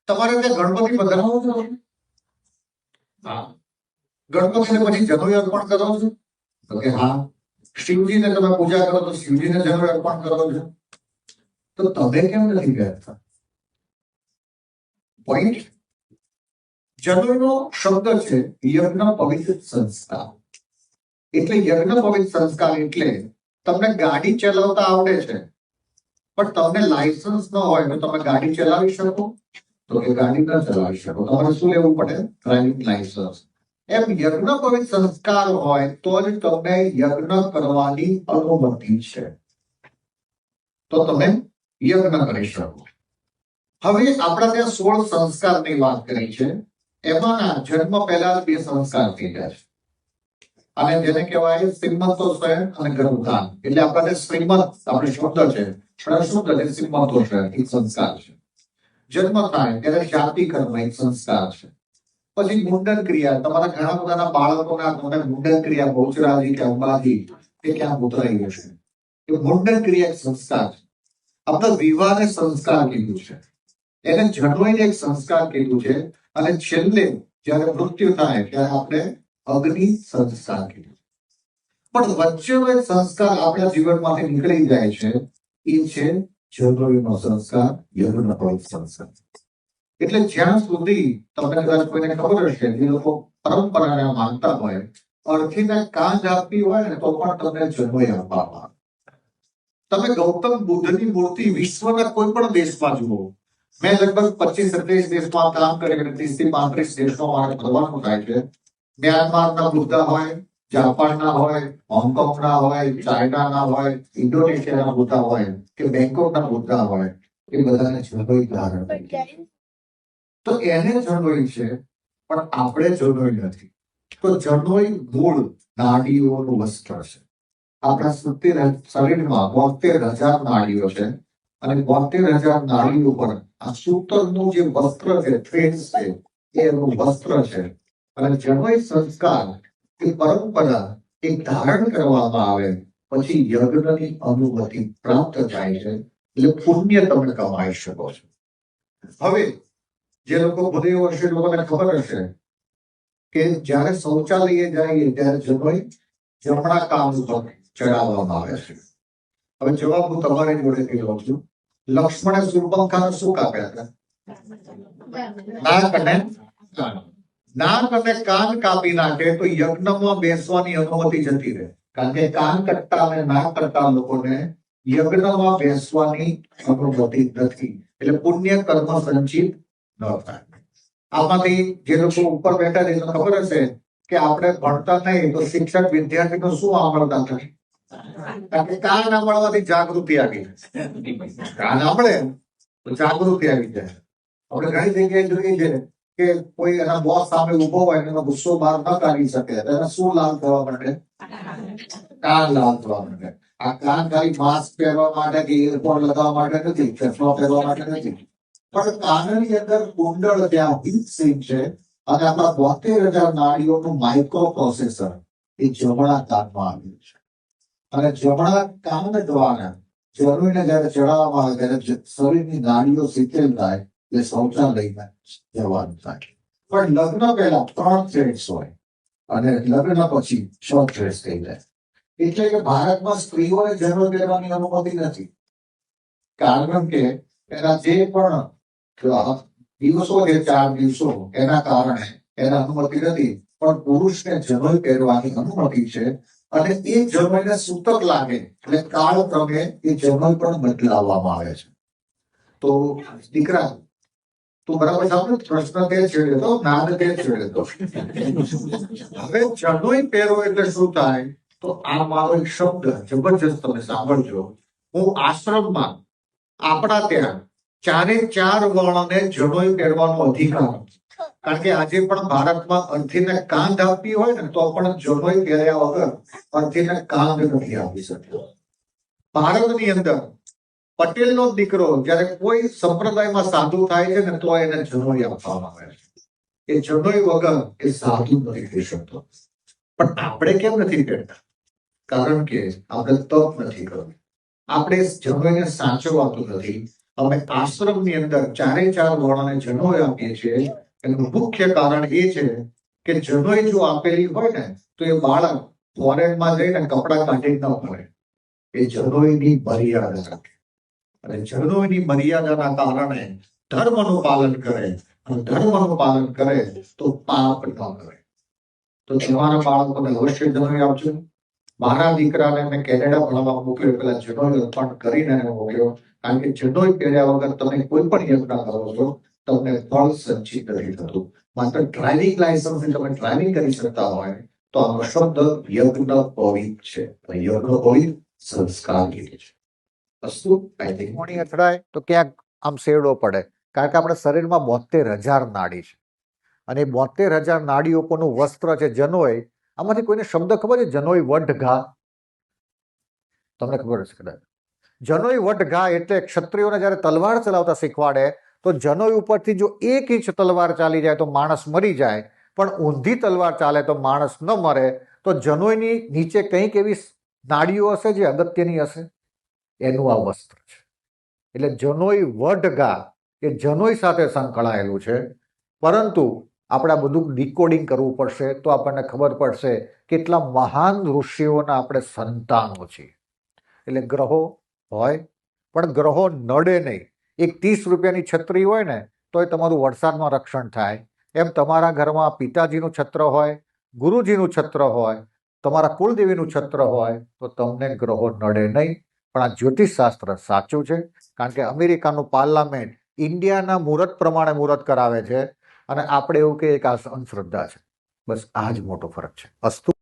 તમારે ત્યાં ગણપતિ પધરાવો છો? હા. ગણપતિને પછી જનોઈ અર્પણ કરો છો? તો કે હા. શિવજીને તમે પૂજા કરો તો શિવજીને જનોઈ અર્પણ કરો છો? તો તમે કેમ નથી કરતા? પોઈન્ટ. જનોઈનો શબ્દ છે યજ્ઞ પવિત્ર સંસ્કાર. એટલે યજ્ઞ પવિત્ર સંસ્કાર એટલે તમને ગાડી ચલાવતા આવડે છે પણ તમને લાયસન્સ ન હોય તો તમે ગાડી ચલાવી શકો? તો કે ગાડી ન ચલાવી શકો. તમારે શું લેવું પડે? Driving licence. એમ યજ્ઞ પવિત્ર સંસ્કાર હોય તો જ તમને યજ્ઞ કરવાની અનુમતિ છે, તો તમે યજ્ઞ કરી શકો. હવે આપણા ત્યાં 16 સંસ્કારની વાત કરી છે. એમાંના જન્મ પહેલા 2 સંસ્કાર થઈ ગયા છે અને જેને કહેવાય શ્રીમંતોત્સવ અને ગર્ભધાન. એટલે આપણે શ્રીમંત આપણે શબ્દ છે પણ શુદ્ધ એટલે શ્રીમંતોત્સવ એક સંસ્કાર છે. જન્મ થાય ત્યારે જાતિ કર્મ એક સંસ્કાર છે. પછી મુંડન ક્રિયા. તમારા ઘણા બધાના બાળકોના તમે મુંડન ક્રિયા બહુચરાજી કે અંબાજી કે ક્યાં ઉતરાઈ હશે. એ મુંડન ક્રિયા એક સંસ્કાર છે. આપણે વિવાહને સંસ્કાર કીધું છે, એને જનોઈને એક સંસ્કાર કીધું છે અને છેલ્લે જ્યારે મૃત્યુ થાય ત્યારે આપણે અગ્નિ સંસ્કાર કીધું. પણ વચ્ચેનો એક સંસ્કાર આપણા જીવનમાંથી નીકળી જાય છે, એ છે જનોઈનો સંસ્કાર, યજ્ઞ પવિત્ર સંસ્કાર. એટલે જ્યાં સુધી તમને કદાચ કોઈને ખબર હશે, જે લોકો પરંપરાને માનતા હોય, અર્થીને કાંજ આપવી હોય ને તો પણ તમને જનોઈ આપવામાં. તમે ગૌતમ બુદ્ધની મૂર્તિ વિશ્વના કોઈ પણ દેશમાં જુઓ. મેં લગભગ 25-27 દેશમાં કામ કર્યું, 30 થી 35 દેશમાં મારે ફરવાનું થાય છે. મ્યાનમારના બુદ્ધા હોય, જાપાનના હોય, હોંગકોંગના હોય, ચાઇનાના હોય, ઇન્ડોનેશિયાના બુદ્ધા હોય કે બેંકોકના બુદ્ધા હોય, એ બધાને જનોઈ ધારણ કરી. તો એને જનોઈ છે પણ આપણે જનોઈ નથી. તો જનોઈ મૂળ નાડીઓનું વસ્ત્ર છે. આપણા શરીરમાં 72,000 નાડીઓ છે અને 72,000 નાડીઓ પર આ સૂતરનું જે વસ્ત્ર છે, થ્રેડ છે, એ એનું વસ્ત્ર છે. અને જનોઈ સંસ્કાર એ પરંપરા એક ધારણ કરવામાં આવે પછી યજ્ઞની અનુમતિ પ્રાપ્ત થાય છે, એટલે પુણ્ય તમે કમાઈ શકો છો. હવે જે લોકો ભૂદેવ હશે, લોકોને ખબર હશે કે જ્યારે શૌચાલયે જઈએ ત્યારે જનોઈ જમણા કાન ઉપર ચડાવવામાં આવે છે. હવે જવાબ હું તમારી જોડેથી લઉં છું. લક્ષ્મણે શૂર્પણખાને શું કાપ્યા હતા? નાક અને કાન. નાક અને કાન કાપી નાખે તો યજ્ઞમાં બેસવાની અનુમતિ જતી રહે, કારણ કે કાન કટ્ટા અને નાક કટ્ટા લોકોને યજ્ઞમાં બેસવાની અનુમતિ નથી. એટલે પુણ્ય કર્મ સંચિત ન થાય. આમાંથી જે લોકો ઉપર બેઠા છે એને ખબર હશે કે આપણે ભણતા નહીં તો શિક્ષક વિદ્યાર્થીનો શું સાંભળતા થાય? કારણ કે કાન સાંભળવાથી જાગૃતિ આવી જાય. કાન સાંભળે તો જાગૃતિ આવી જાય. આપણે ઘણી જગ્યાએ જોઈએ છે કે કોઈ એના બોસ સામે ઉભો હોય એનો ગુસ્સો બહાર ન કાઢી શકે, એને શું લાલ થવા માંડે? કાન લાલ થવા માંડે. આ કાન ખાલી માસ્ક પહેરવા માટે કે ઇયરફોન લગાવવા માટે નથી, ચશ્મા પહેરવા માટે નથી, પણ કાનની અંદર કુંડળ ત્યાં હીટ સિંક છે અને આપણા 72,000 નાડીઓનું માઇક્રો પ્રોસેસર એ જમણા કાનમાં આવ્યું છે. અને જમણા કાન દ્વારા જનોઈને જયારે ચડાવવામાં આવે ત્યારે શરીરની નાડીઓ શીતલ થાય એટલે શૌચાલયમાં જવાનું થાય. પણ લગ્ન પહેલા 3 થ્રેડ્સ હોય અને લગ્ન પછી 6 થ્રેડ્સ થઈ જાય. એટલે કે ભારતમાં સ્ત્રીઓને જનોઈ પહેરવાની અનુમતિ નથી, કારણ કે એના જે પણ દિવસો છે, 4 દિવસો, એના કારણે એને અનુમતિ નથી. પણ પુરુષને જનોઈ પહેરવાની અનુમતિ છે અને એ જનોઈને સૂતક લાગે એટલે કાળક્રમે એ જનોઈ પણ બદલાવવામાં આવે છે. તો દીકરા તું બરાબર સાંભળ્યું? પ્રશ્ન તે છેડ્યો તો, નાદ તે છેડ્યો તો. હવે જનોઈ પહેરો એટલે શું થાય? તો આ મારો એક શબ્દ જબરજસ્ત તમે સાંભળજો. હું આશ્રમમાં આપણા ત્યાં 4 વર્ણને જનોઈ પહેરવાનો અધિકાર, કારણ કે આજે પણ ભારતમાં અર્થીને કાંધ આપવી હોય ને તો પણ જનોઈ પહેર્યા વગર અર્થીને કાંધ નથી આપી શકતો. ભારતની અંદર પટેલનો દીકરો જ્યારે કોઈ સંપ્રદાયમાં સાધુ થાય છે ને તો એને જનોઈ આપવામાં આવે છે. એ જનોઈ વગર એ સાધુ નથી થઈ શકતો. પણ આપણે કેમ નથી પહેરતા? કારણ કે આપણે તપ નથી કરવું, આપણે જનોઈને સાચવવાતું નથી. અમે આશ્રમની અંદર 4 વર્ણને જનોઈ આપીએ છીએ. એનું મુખ્ય કારણ એ છે કે જનોઈ જો આપેલી હોય ને તો એ બાળક ફોરેનમાં જઈને કપડા કાઢી ન પડે. એ જનોઈની મર્યાદા રાખે અને જનોઈની મર્યાદાના કારણે ધર્મનું પાલન કરે અને ધર્મનું પાલન કરે તો પાપ ન કરે. તો તમારા બાળકોને અવશ્ય જનોઈ આપજો. મારા દીકરાને મેં કેનેડા ભણવા મોકલ્યો, પેલા જનોઈ અર્પણ કરીને એને મોકલ્યો, કારણ કે જનોઈ પહેર્યા વગર તમે કોઈ પણ યજ્ઞ કરો છો તમને ફળ સંચિત નથી થતું. માત્ર ડ્રાઇવિંગ લાયસન્સ તમે ડ્રાઇવિંગ કરી શકતા હોય તો આનો શબ્દ યજ્ઞ પવિત છે. યજ્ઞ પવિત સંસ્કાર છે. વસ્તુ આઈ થિંક મોણી અથડાય તો ક્યાંક આમ શેરડો પડે, કારણ કે આપણા શરીરમાં 72,000 નાડી છે અને 72,000 નાડીઓ પરનું વસ્ત્ર છે જનોઈ. આમાંથી કોઈને શબ્દ ખબર છે જનોઈ વઢઘા? તમને ખબર હશે કદાચ. જનોઈ વઢઘા એટલે ક્ષત્રિયોને જ્યારે તલવાર ચલાવતા શીખવાડે તો જનોઈ ઉપરથી જો 1 ઇંચ તલવાર ચાલી જાય તો માણસ મરી જાય, પણ ઊંધી તલવાર ચાલે તો માણસ ન મરે. તો જનોઈની નીચે કંઈક એવી નાડીઓ હશે જે અગત્યની હશે, એનું આ વસ્ત્ર છે. એટલે જનોઈ વઢઘા એ જનોઈ સાથે સંકળાયેલું છે. પરંતુ આપણે આ બધું ડિકોડિંગ કરવું પડશે તો આપણને ખબર પડશે કેટલા મહાન ઋષિઓના આપણે સંતાનો છીએ. એટલે ગ્રહો હોય પણ ગ્રહો નડે નહીં. એક 30 રૂપિયાની છત્રી હોય ને તોય તમારું વરસાદમાં રક્ષણ થાય. એમ તમારા ઘરમાં પિતાજીનું છત્ર હોય, ગુરુજીનું છત્ર હોય, તમારા કુલદેવીનું છત્ર હોય તો તમને ગ્રહો નડે નહીં. પણ આ જ્યોતિષશાસ્ત્ર સાચું છે, કારણ કે અમેરિકાનું પાર્લામેન્ટ ઇન્ડિયાના મુહૂર્ત પ્રમાણે મુહૂર્ત કરાવે છે અને આપણે એવું કહીએ કે આ અંધશ્રદ્ધા છે. બસ આ જ મોટો ફરક છે. અસ્તુ.